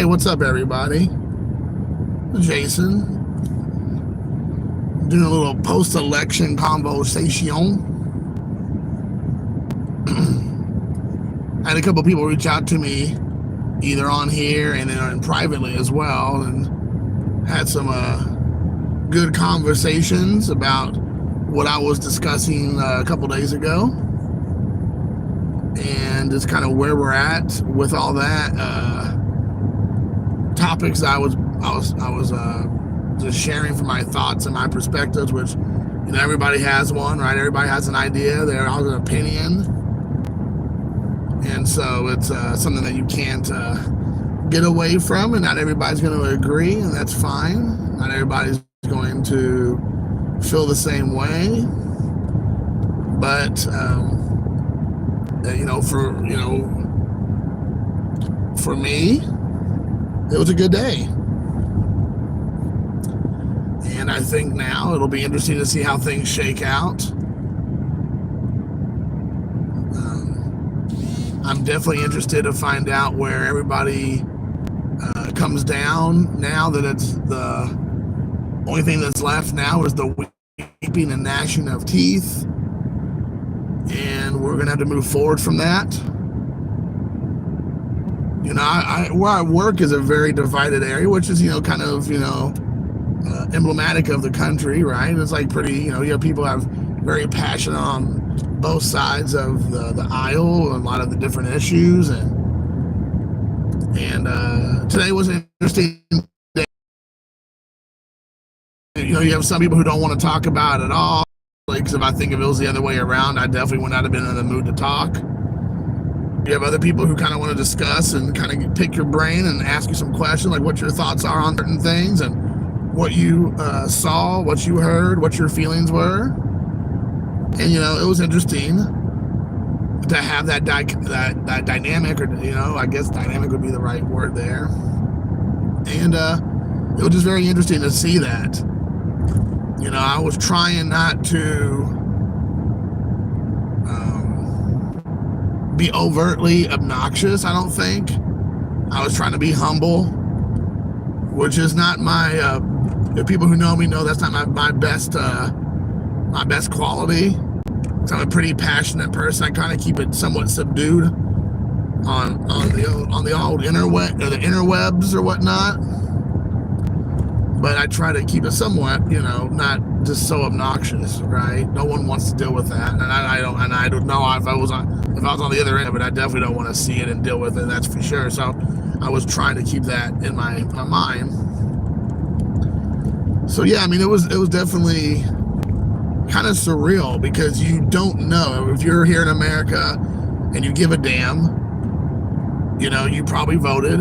Hey, what's up, everybody? Jason, doing a little post-election conversation. I had a couple people reach out to me, either on here and then privately as well, and had some good conversations about what I was discussing a couple days ago, and just kind of where we're at with all that. Topics I was just sharing from my thoughts and my perspectives, which, you know, everybody has one, right? Everybody has an idea, there has an opinion, and so it's something that you can't get away from, and not everybody's going to agree, and that's fine. Not everybody's going to feel the same way, but for me, it was a good day. And I think now it'll be interesting to see how things shake out. I'm definitely interested to find out where everybody comes down now that it's the only thing that's left now is the weeping and gnashing of teeth. And we're going to have to move forward from that. You know, where I work is a very divided area, which is, kind of, emblematic of the country, right? It's like pretty, you have people have very passionate on both sides of the aisle, a lot of the different issues. And today was an interesting day. You have some people who don't want to talk about it at all. Because if I think if it was the other way around, I definitely would not have been in the mood to talk. You have other people who kind of want to discuss and kind of pick your brain and ask you some questions, like what your thoughts are on certain things and what you saw, what you heard, what your feelings were. And, it was interesting to have that dynamic, or, I guess dynamic would be the right word there. And it was just very interesting to see that. I was trying not to be overtly obnoxious, I don't think. I was trying to be humble, which is not my, the people who know me know that's not my best quality. So I'm a pretty passionate person. I kind of keep it somewhat subdued on the old interwebs or whatnot. But I try to keep it somewhat, not just so obnoxious, right? No one wants to deal with that, and I don't know if I was on the other end of it, I definitely don't want to see it and deal with it. That's for sure. So I was trying to keep that in my mind. So yeah, I mean, it was definitely kind of surreal, because you don't know if you're here in America and you give a damn. You probably voted.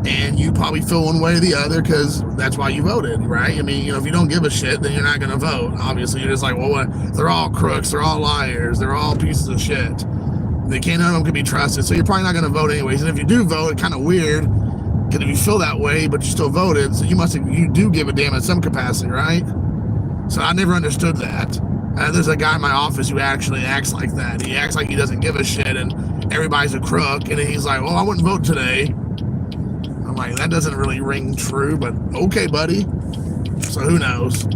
And you probably feel one way or the other because that's why you voted, right? I mean, if you don't give a shit, then you're not going to vote. Obviously, you're just like, well, what? They're all crooks. They're all liars. They're all pieces of shit. None of them can be trusted. So you're probably not going to vote anyways. And if you do vote, it's kind of weird because if you feel that way, but you still voted, so you do give a damn in some capacity, right? So I never understood that. There's a guy in my office who actually acts like that. He acts like he doesn't give a shit and everybody's a crook. And then he's like, well, I wouldn't vote today. I'm like, that doesn't really ring true, but okay, buddy. So who knows?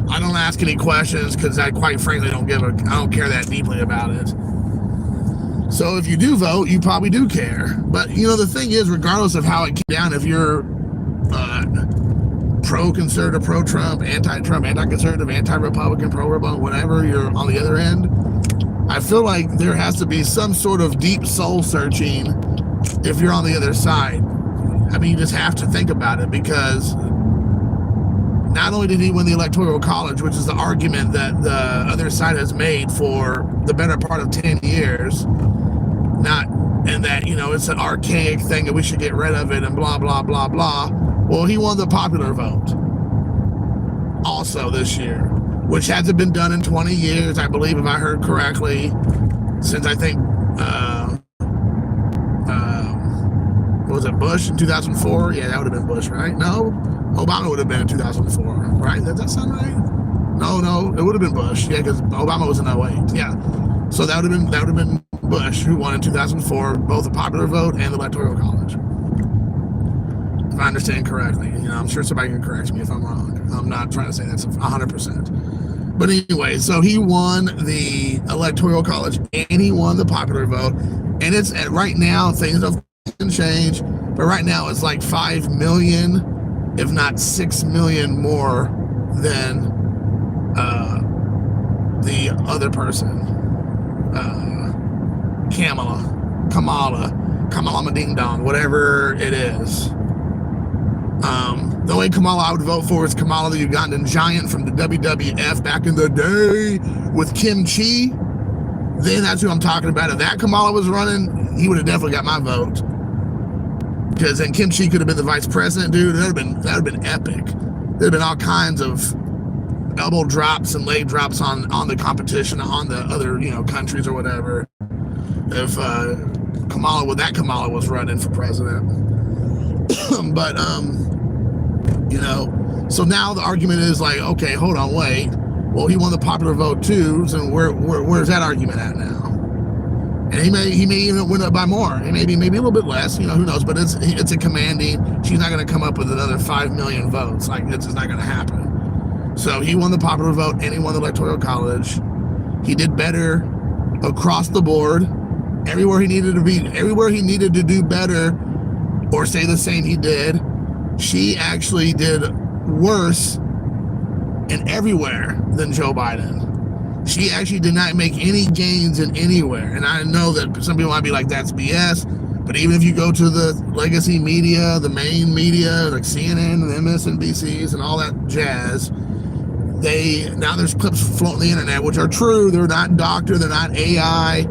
I don't ask any questions because I quite frankly I don't care that deeply about it. So if you do vote, you probably do care. But the thing is, regardless of how it came down, if you're pro-conservative, pro-Trump, anti-Trump, anti-conservative, anti-Republican, pro-Republican, whatever, you're on the other end, I feel like there has to be some sort of deep soul searching if you're on the other side. I mean, you just have to think about it, because not only did he win the Electoral College, which is the argument that the other side has made for the better part of 10 years, and that, it's an archaic thing and we should get rid of it and blah, blah, blah, blah. Well, he won the popular vote also this year, which hasn't been done in 20 years, I believe, if I heard correctly, since I think, was it Bush in 2004? Yeah, that would have been Bush, right? No, Obama would have been in 2004, right? Does that sound right? No, it would have been Bush. Yeah, because Obama was in 08. Yeah, so that would have been Bush who won in 2004, both the popular vote and the Electoral College. I understand correctly. I'm sure somebody can correct me if I'm wrong. I'm not trying to say that's 100%. But anyway, so he won the Electoral College and he won the popular vote. And it's right now, things have changed, but right now it's like 5 million, if not 6 million more than the other person, Kamala Ding Dong, whatever it is. The only Kamala I would vote for is Kamala, the Ugandan giant from the WWF back in the day with Kim Chi. Then that's who I'm talking about. If that Kamala was running, he would have definitely got my vote. Because then Kim Chi could have been the vice president, dude. That would have been epic. There'd have been all kinds of elbow drops and leg drops on the competition, on the other countries or whatever. If Kamala was running for president. But so now the argument is like, okay, hold on, wait. Well, he won the popular vote too, so where's that argument at now? And he may even win up by more. He maybe a little bit less, who knows? But it's a commanding. She's not going to come up with another 5 million votes. Like, it's just not going to happen. So he won the popular vote and he won the Electoral College. He did better across the board. Everywhere he needed to do better or stay the same, he did. She actually did worse in everywhere than Joe Biden. She actually did not make any gains in anywhere. And I know that some people might be like, that's BS. But even if you go to the legacy media, the main media, like CNN and MSNBCs and all that jazz, now there's clips floating the internet, which are true. They're not doctored, they're not AI.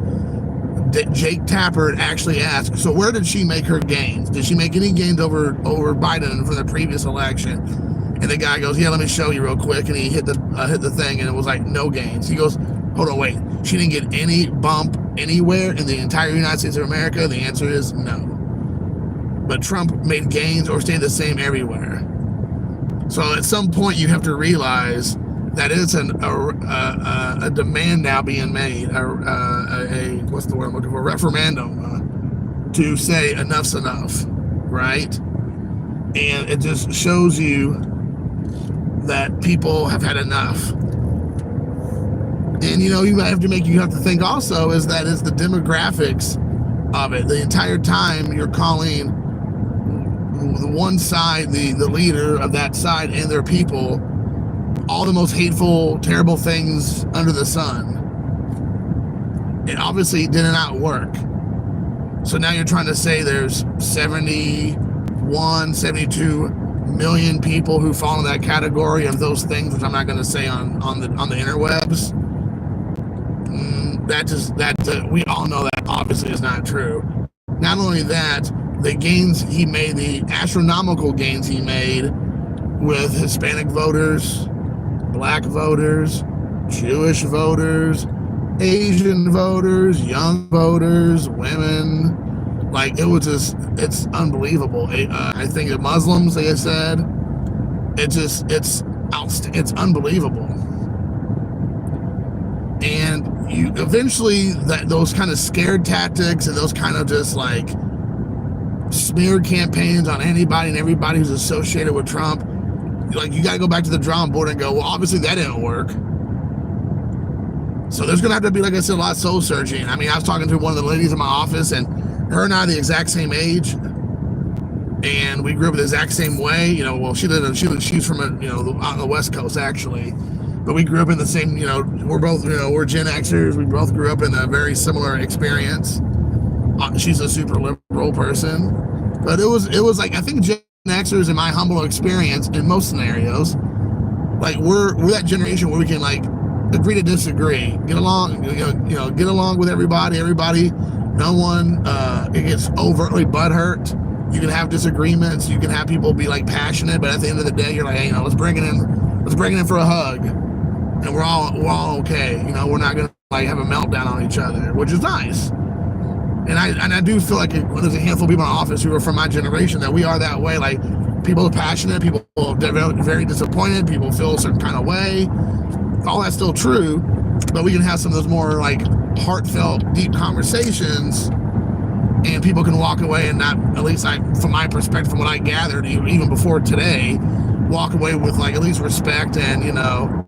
Jake Tapper actually asked, so where did she make her gains? Did she make any gains over Biden from the previous election? And the guy goes, yeah, let me show you real quick. And he hit the thing, and it was like no gains. He goes, hold on, wait. She didn't get any bump anywhere in the entire United States of America? The answer is no. But Trump made gains or stayed the same everywhere. So at some point, you have to realize that it's a demand now being made, what's the word I'm looking for? Referendum to say enough's enough, right? And it just shows you that people have had enough. And you have to think also is the demographics of it. The entire time you're calling the one side, the leader of that side and their people, all the most hateful, terrible things under the sun. It obviously did not work. So now you're trying to say there's 71, 72 million people who fall in that category of those things, which I'm not going to say on the interwebs. We all know that obviously is not true. Not only that, the gains he made, the astronomical gains he made with Hispanic voters, Black voters, Jewish voters, Asian voters, young voters, women, like it's unbelievable. I think the Muslims, they have said, it's unbelievable. And you eventually those kind of scared tactics and those kind of just like smear campaigns on anybody and everybody who's associated with Trump, like you got to go back to the drawing board and go, well, obviously that didn't work. So there's going to have to be, like I said, a lot of soul searching. I mean, I was talking to one of the ladies in my office, and her and I are the exact same age, and we grew up the exact same way. Well, she's from out on the West Coast actually, but we grew up in the same. We're both we're Gen Xers. We both grew up in a very similar experience. She's a super liberal person, but it was like I think Gen Xers, in my humble experience, in most scenarios, like we're that generation where we can like agree to disagree, get along, get along with everybody. No one it gets overtly butthurt. You can have disagreements. You can have people be like passionate, but at the end of the day, you're like, hey, let's bring it in for a hug, and we're all okay. We're not gonna like have a meltdown on each other, which is nice. And I do feel like there's a handful of people in my office who are from my generation that we are that way. Like people are passionate, people are very disappointed, people feel a certain kind of way. All that's still true, but we can have some of those more like heartfelt, deep conversations and people can walk away and not, at least from my perspective, from what I gathered, even before today, walk away with like at least respect and, you know,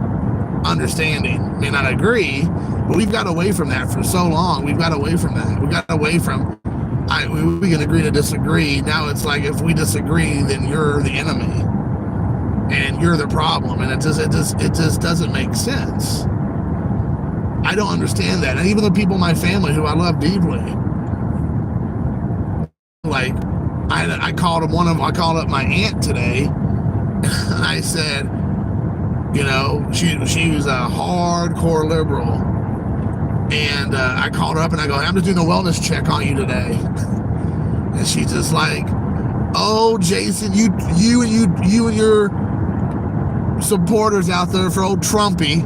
understanding. May not agree, but we've got away from that for so long. We've got away from that. We got away from, we can agree to disagree. Now it's like, if we disagree, then you're the enemy and you're the problem, and it just doesn't make sense. I don't understand that. And even the people in my family who I love deeply, like I called up my aunt today, and I said, you know, she was a hardcore liberal, and I called her up and I go, I'm just doing a wellness check on you today, and she's just like, oh, Jason, you and your supporters out there for old Trumpy.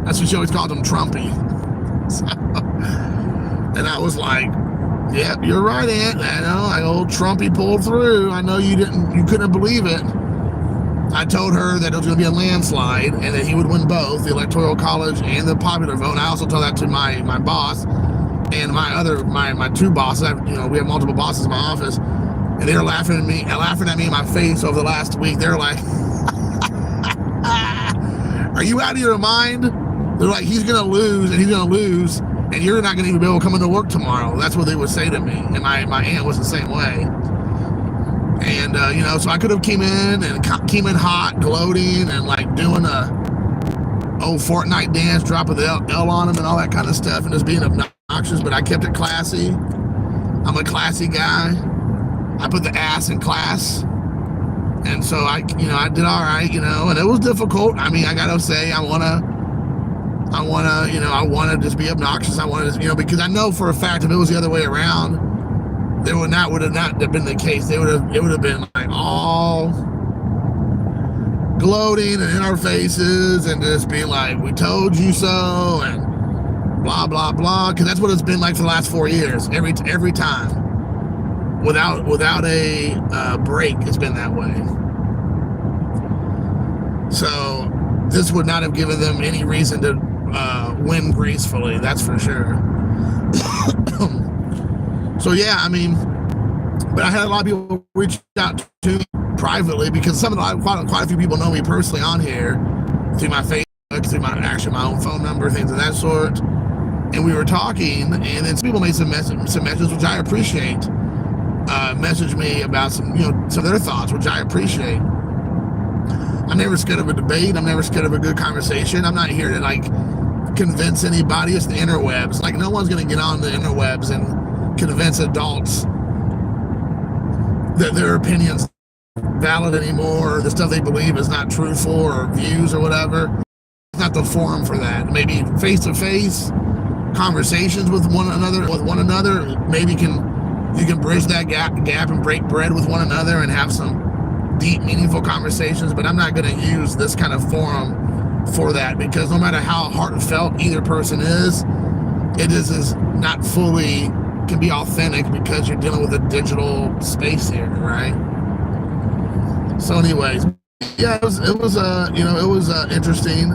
That's what she always called him, Trumpy. So, and I was like, yep, you're right, Aunt. I know, old Trumpy pulled through. I know you couldn't believe it. I told her that it was going to be a landslide and that he would win both the Electoral College and the popular vote. And I also told that to my boss and my two bosses. You know, we have multiple bosses in my office, and they were laughing at me in my face over the last week. They're like, are you out of your mind? They're like, he's going to lose, and you're not going to even be able to come into work tomorrow. That's what they would say to me. And my aunt was the same way. And, you know, so I could have came in hot, gloating, and like doing a Fortnite dance, dropping the L on him and all that kind of stuff, and just being obnoxious, but I kept it classy. I'm a classy guy. I put the ass in class. And so I did all right, you know, and it was difficult. I mean, I got to say, I want to just be obnoxious. I want to, you know, because I know for a fact if it was the other way around, it would have not been the case. It would have been like all gloating and in our faces and just being like, we told you so, and blah, blah, blah. Because that's what it's been like for the last 4 years. Every time. Without a break, it's been that way. So this would not have given them any reason to win gracefully, that's for sure. So yeah, I mean, but I had a lot of people reach out to me privately, because quite a few people know me personally on here through my Facebook, through my own phone number, things of that sort. And we were talking, and then some people made some messages, which I appreciate. Message me about some of their thoughts, which I appreciate. I'm never scared of a debate. I'm never scared of a good conversation. I'm not here to like convince anybody. It's the interwebs. Like, no one's going to get on the interwebs and convince adults that their opinions valid anymore, or the stuff they believe is not truthful, or views or whatever. It's not the forum for that. Maybe face-to-face conversations with one another. Maybe you can bridge that gap and break bread with one another and have some deep, meaningful conversations. But I'm not going to use this kind of forum for that, because no matter how heartfelt either person is, it is not fully can be authentic, because you're dealing with a digital space here, right? So anyways, yeah, it was interesting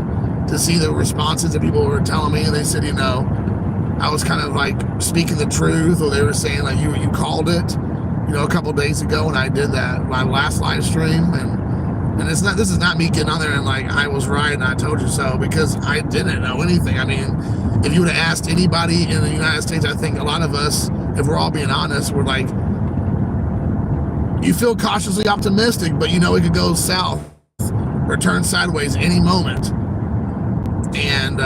to see the responses that people were telling me. And they said, I was kind of like speaking the truth, or they were saying like you called it, a couple of days ago when I did my last live stream, and this is not me getting on there and like I was right and I told you so, because I didn't know anything. I mean, if you would have asked anybody in the United States, I think a lot of us, if we're all being honest, we're like, you feel cautiously optimistic, but it could go south or turn sideways any moment. And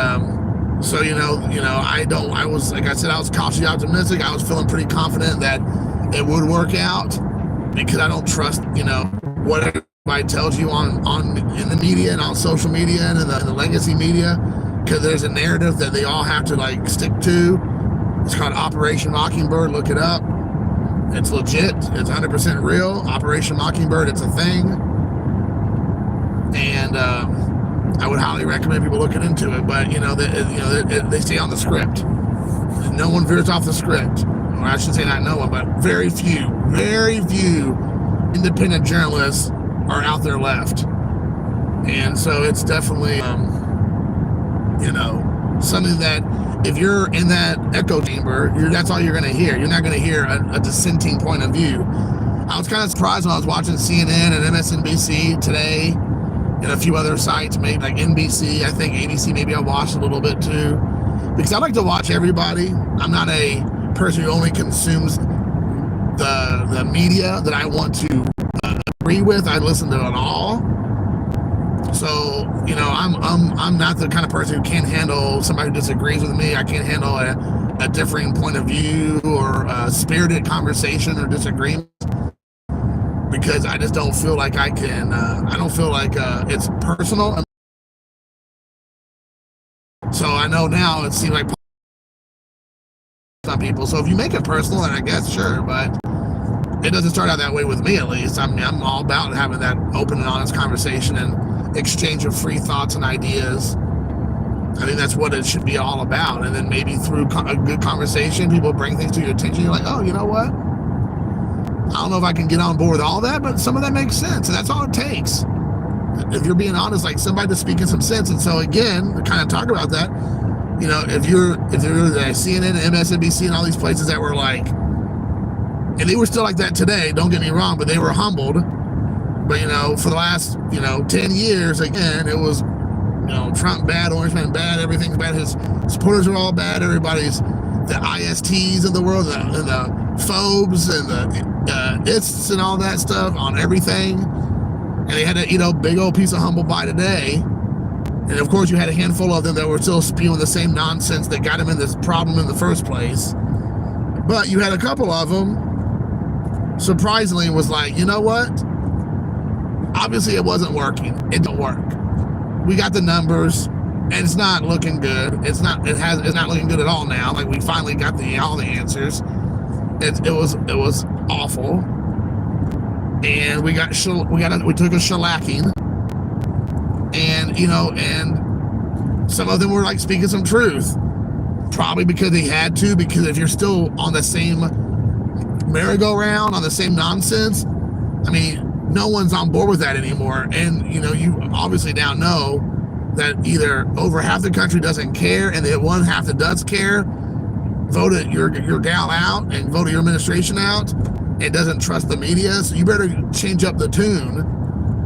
so I was, like I said, I was cautiously optimistic. I was feeling pretty confident that it would work out, because I don't trust what everybody tells you in the media and on social media and in the legacy media, because there's a narrative that they all have to like stick to. It's called Operation Mockingbird. Look it up. It's legit. It's 100% real. Operation Mockingbird. It's a thing. And I would highly recommend people looking into it. But they stay on the script. No one veers off the script. Or I should say not no one, but very few independent journalists are out there left. And so it's definitely something that if you're in that echo chamber, that's all you're going to hear. You're not going to hear a dissenting point of view. I was kind of surprised when I was watching CNN and MSNBC today and a few other sites, maybe like NBC, I think ABC, maybe I watched a little bit too, because I like to watch everybody. I'm not a person who only consumes the media that I want to agree with. I listen to it all. So, you know, I'm not the kind of person who can't handle somebody who disagrees with me. I can't handle a differing point of view or a spirited conversation or disagreement, because I just don't feel like I can, I don't feel like it's personal. So I know now it seems like some people. So if you make it personal, then I guess sure, but it doesn't start out that way with me, at least. I mean, I'm all about having that open and honest conversation and exchange of free thoughts and ideas. I think that's what it should be all about. And then maybe through a good conversation, people bring things to your attention. You're like, oh, you know what? I don't know if I can get on board with all that, but some of that makes sense. And that's all it takes. If you're being honest, like somebody that's speaking some sense. And so again, to kind of talk about that, you know, if you're the CNN and MSNBC and all these places that were like, and they were still like that today, don't get me wrong, but they were humbled. But, you know, for the last, 10 years, again, it was, Trump bad, Orange Man bad, everything's bad. His supporters are all bad. Everybody's the ISTs of the world, and the phobes and the ists and all that stuff on everything. And they had to eat a big old piece of humble pie today. And of course, you had a handful of them that were still spewing the same nonsense that got them in this problem in the first place. But you had a couple of them, surprisingly, was like, you know what? Obviously, it wasn't working. It didn't work. We got the numbers, and it's not looking good. It's not looking good at all now. Like, we finally got all the answers. It was awful, and we took a shellacking, and and some of them were like speaking some truth, probably because they had to. Because if you're still on the same merry-go-round, on the same nonsense, I mean, no one's on board with that anymore. And you obviously now know that either over half the country doesn't care, and the one half that does care voted your gal out and voted your administration out and doesn't trust the media. So you better change up the tune,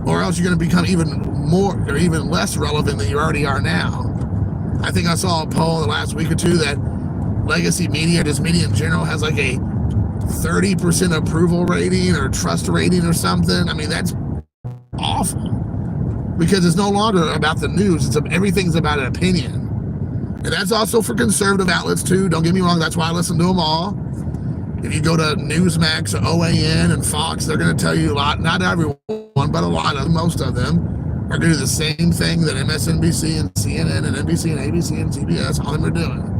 or else you're going to become even more or even less relevant than you already are now. I think I saw a poll the last week or two that legacy media, just media in general, has like a 30% approval rating or trust rating or something. I mean, that's awful, because it's no longer about the news. Everything's about an opinion. And that's also for conservative outlets too. Don't get me wrong, that's why I listen to them all. If you go to Newsmax or OAN and Fox, they're going to tell you a lot, not everyone, but a lot of them, most of them, are doing the same thing that MSNBC and CNN and NBC and ABC and CBS, all of them are doing.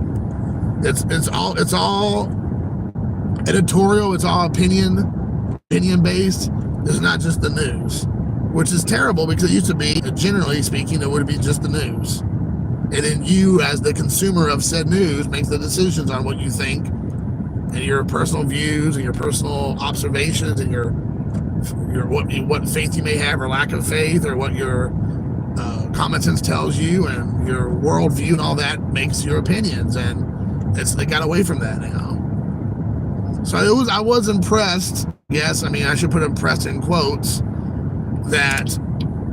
It's all editorial, it's all opinion based. It's not just the news, which is terrible, because it used to be, generally speaking, it would be just the news. And then you, as the consumer of said news, make the decisions on what you think and your personal views and your personal observations and your what faith you may have or lack of faith, or what your common sense tells you, and your worldview and all that makes your opinions. And they got away from that now. So I was impressed. Yes, I mean, I should put impressed in quotes, that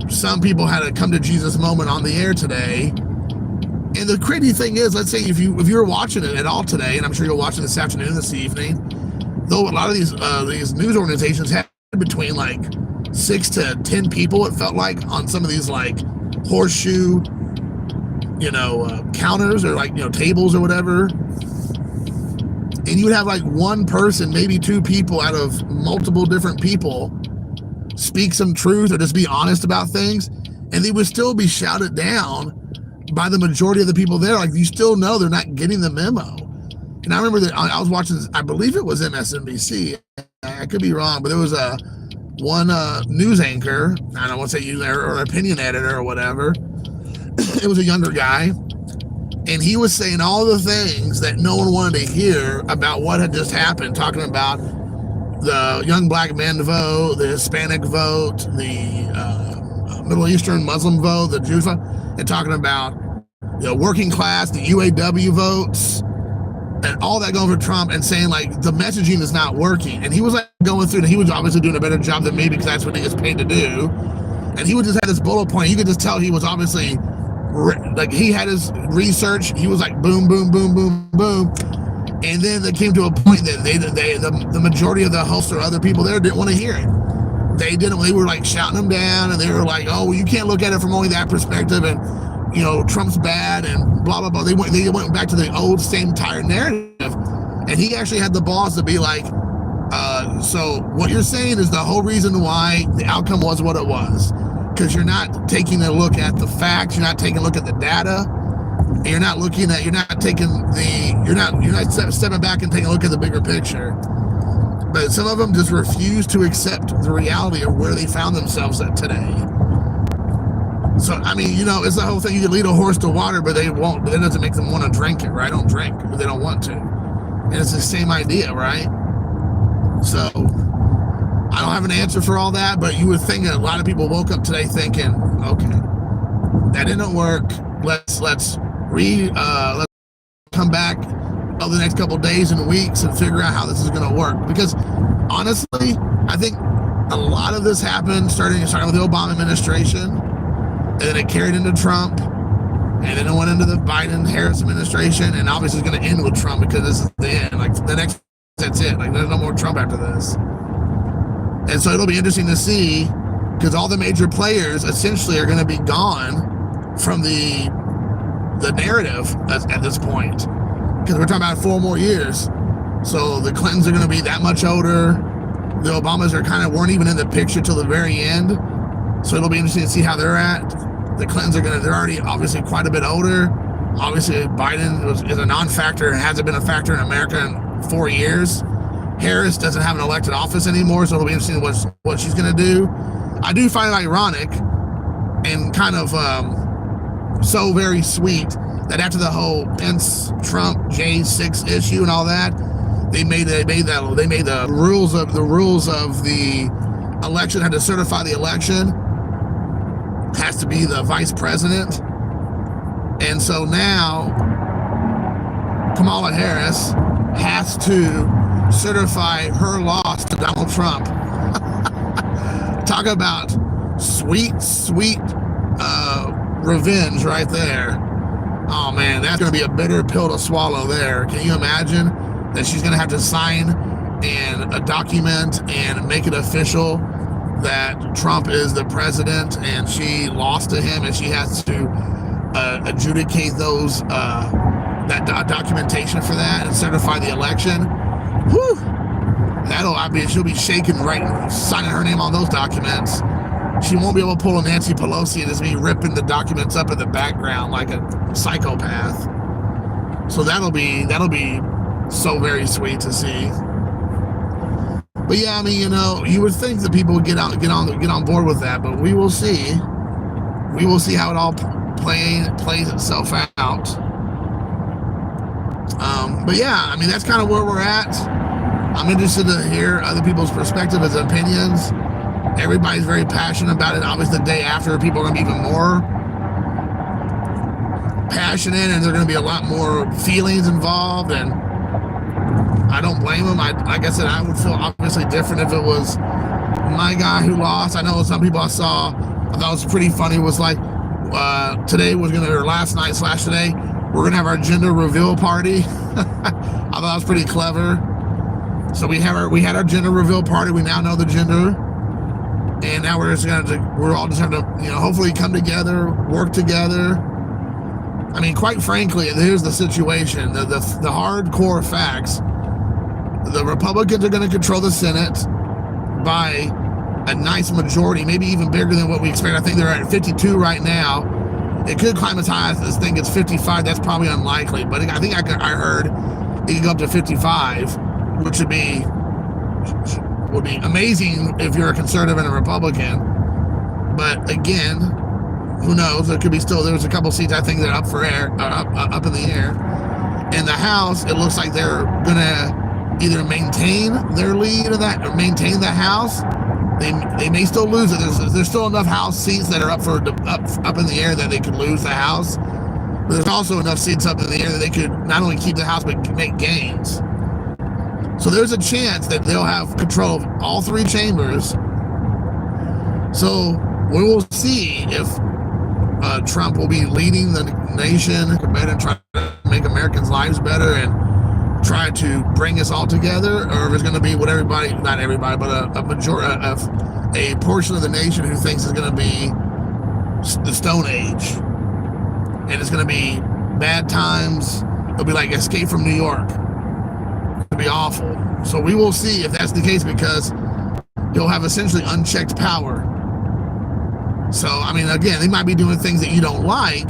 some people had a come to Jesus moment on the air today. And the crazy thing is, let's say if you're watching it at all today, and I'm sure you're watching this afternoon, this evening, though a lot of these news organizations had between like 6 to 10 people, it felt like, on some of these like horseshoe, counters, or like, tables or whatever. And you would have like one person, maybe two people out of multiple different people speak some truth or just be honest about things, and they would still be shouted down by the majority of the people there. Like, you still know they're not getting the memo. And I remember that I was watching, I believe it was MSNBC. I could be wrong, but there was one news anchor, I don't want to say you there, or opinion editor or whatever. It was a younger guy, and he was saying all the things that no one wanted to hear about what had just happened, talking about the young black men vote, the Hispanic vote, the Middle Eastern Muslim vote, the Jews vote, and talking about, working class, the UAW votes, and all that going for Trump, and saying like the messaging is not working. And he was like going through, and he was obviously doing a better job than me because that's what he gets paid to do. And he would just have this bullet point. You could just tell he was obviously like he had his research. He was like boom, boom, boom, boom, boom. And then they came to a point that the majority of the hosts or other people there didn't want to hear it. They were like shouting him down, and they were like, oh, well, you can't look at it from only that perspective, and Trump's bad and blah blah blah. They went back to the old same tired narrative, and he actually had the balls to be like, so what you're saying is the whole reason why the outcome was what it was, because you're not taking a look at the facts, you're not taking a look at the data, and you're not stepping back and taking a look at the bigger picture. But some of them just refuse to accept the reality of where they found themselves at today. So, I mean, it's the whole thing. You can lead a horse to water, but they won't. But that doesn't make them want to drink it, right? Don't drink, but they don't want to. And it's the same idea, right? So, I don't have an answer for all that, but you would think that a lot of people woke up today thinking, okay, that didn't work. Let's come back over the next couple of days and weeks and figure out how this is going to work. Because honestly, I think a lot of this happened starting with the Obama administration, and then it carried into Trump, and then it went into the Biden-Harris administration, and obviously it's going to end with Trump because this is the end. Like that's it. Like there's no more Trump after this. And so it'll be interesting to see, because all the major players essentially are going to be gone from the narrative at this point. Because we're talking about 4 more years. So the Clintons are going to be that much older. The Obamas weren't even in the picture till the very end. So it'll be interesting to see how they're at. The Clintons they're already obviously quite a bit older. Obviously Biden is a non-factor and hasn't been a factor in America in 4 years. Harris doesn't have an elected office anymore, so it'll be interesting what she's going to do. I do find it ironic and kind of so very sweet that after the whole Pence-Trump J6 issue and all that, they made the rules of the election, had to certify the election, has to be the vice president. And so now Kamala Harris has to certify her loss to Donald Trump. Talk about sweet revenge right there. Oh man, that's going to be a bitter pill to swallow there. Can you imagine that she's going to have to sign a document and make it official that Trump is the president and she lost to him, and she has to adjudicate those documentation for that and certify the election? Whew. She'll be shaking, signing her name on those documents. She won't be able to pull a Nancy Pelosi and just be ripping the documents up in the background like a psychopath. So that'll be so very sweet to see. But yeah, I mean, you would think that people would get on board with that, but we will see. We will see how it all plays itself out. But yeah, I mean, that's kind of where we're at. I'm interested to hear other people's perspectives and opinions. Everybody's very passionate about it. Obviously, the day after, people are going to be even more passionate, and there are going to be a lot more feelings involved. And I don't blame them. Like I said, I would feel obviously different if it was my guy who lost. I know some people I thought was pretty funny was like, today was going to, or last night / today, we're going to have our gender reveal party. I thought that was pretty clever. So we had our gender reveal party. We now know the gender. And now we're all just going to, hopefully come together, work together. I mean, quite frankly, here's the situation. The hardcore facts. The Republicans are going to control the Senate by a nice majority, maybe even bigger than what we expect. I think they're at 52 right now. It could climb as high as this thing gets 55. That's probably unlikely. But I think I heard it could go up to 55, which would be amazing if you're a conservative and a Republican. But again, who knows? There could be there's a couple seats I think that are up up in the air. In the House, it looks like they're gonna either maintain their lead or maintain the House. They may still lose it. There's still enough House seats that are up in the air that they could lose the House. But there's also enough seats up in the air that they could not only keep the House, but make gains. So there's a chance that they'll have control of all three chambers. So we will see if Trump will be leading the nation better and try to make Americans' lives better and try to bring us all together, or if it's going to be what everybody, not everybody, but a portion of the nation who thinks it's going to be the Stone Age. And it's going to be bad times. It'll be like Escape from New York. It'll be awful. So we will see if that's the case, because you'll have essentially unchecked power. So, I mean, again, they might be doing things that you don't like,